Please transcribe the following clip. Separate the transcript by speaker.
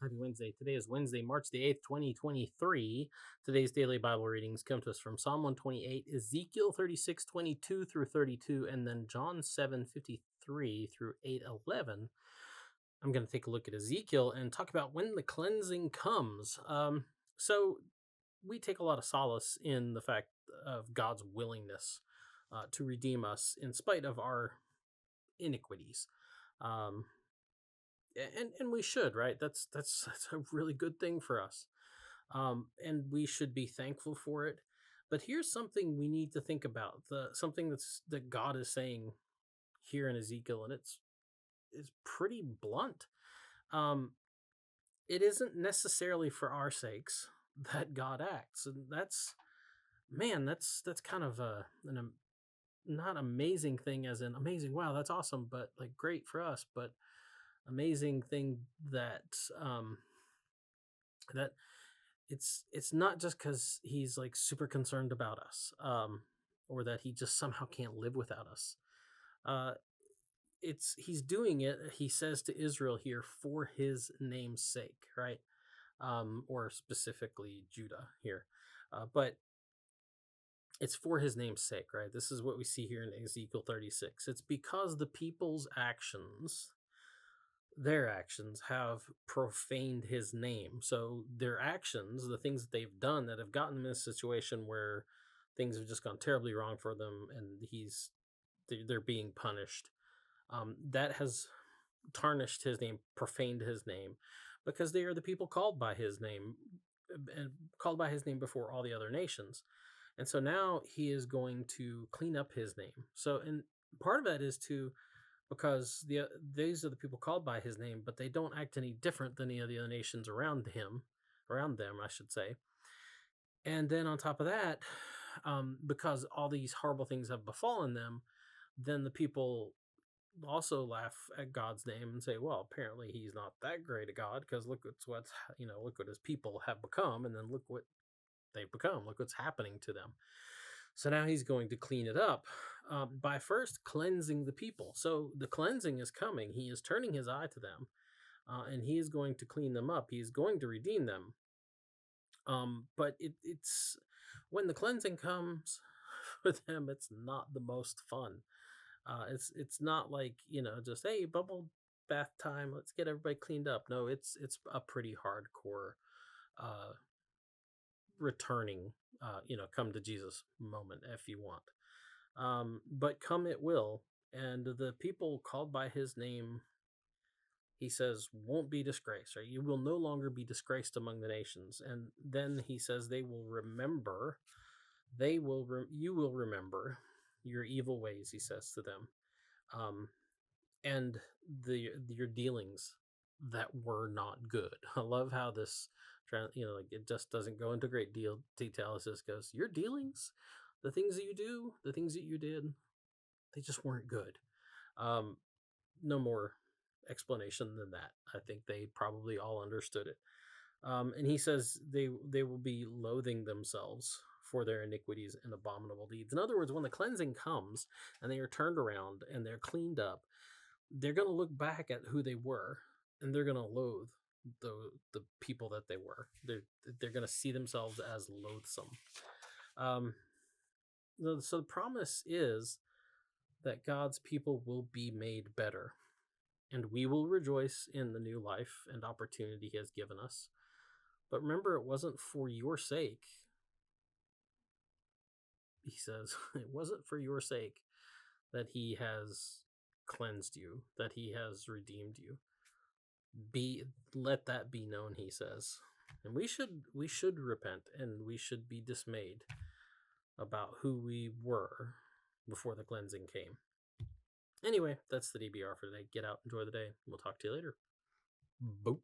Speaker 1: Happy Wednesday. Today is Wednesday, March the 8th, 2023. Today's daily Bible readings come to us from Psalm 128, Ezekiel 36:22 through 32, and then John 7:53 through 8:11. I'm going to take a look at Ezekiel and talk about when the cleansing comes. So we take a lot of solace in the fact of God's willingness to redeem us in spite of our iniquities. Um, and we should, right? That's a really good thing for us, and we should be thankful for it. But here's something we need to think about: something that God is saying here in Ezekiel, and it's pretty blunt. Um, it isn't necessarily for our sakes that God acts, and that's kind of not amazing thing as in amazing. Wow, that's awesome, but like great for us, but amazing thing that um that it's not just because he's like super concerned about us, or that he just somehow can't live without us. uh he's doing it, he says to Israel here, for his name's sake, right? Or specifically Judah here, but it's for his name's sake, right? This is what we see here in Ezekiel 36. It's because the people's actions, their actions have profaned his name. So their actions, the things that they've done that have gotten them in a situation where things have just gone terribly wrong for them, and they're being punished. That has tarnished his name, profaned his name, because they are the people called by his name, and called by his name before all the other nations. And so now he is going to clean up his name. So, and part of that is to, because these are the people called by his name, but they don't act any different than any of the other nations around them, I should say. And then on top of that, because all these horrible things have befallen them, then the people also laugh at God's name and say, "Well, apparently he's not that great a God, because look look what his people have become, and then look what they've become. Look what's happening to them." So now he's going to clean it up, by first cleansing the people. So the cleansing is coming. He is turning his eye to them, and he is going to clean them up. He is going to redeem them. But it's when the cleansing comes for them, it's not the most fun. It's not like, just, hey, bubble bath time, let's get everybody cleaned up. No, it's a pretty hardcore uh, returning, come to Jesus moment, if you want. But come it will, and the people called by his name, he says, won't be disgraced, right? You will no longer be disgraced among the nations. And then he says you will remember your evil ways, he says to them, and your dealings that were not good. I love how this, like, it just doesn't go into great detail. It just goes, your dealings, the things that you do, the things that you did, they just weren't good. No more explanation than that. I think they probably all understood it. And he says they will be loathing themselves for their iniquities and abominable deeds. In other words, when the cleansing comes and they are turned around and they're cleaned up, they're going to look back at who they were, and they're going to loathe the people that they were. They're going to see themselves as loathsome. So the promise is that God's people will be made better, and we will rejoice in the new life and opportunity he has given us. But remember, it wasn't for your sake. He says, it wasn't for your sake that he has cleansed you, that he has redeemed you. Let that be known, he says. And we should repent, and we should be dismayed about who we were before the cleansing came. Anyway, that's the DBR for today. Get out, enjoy the day. We'll talk to you later. Boop.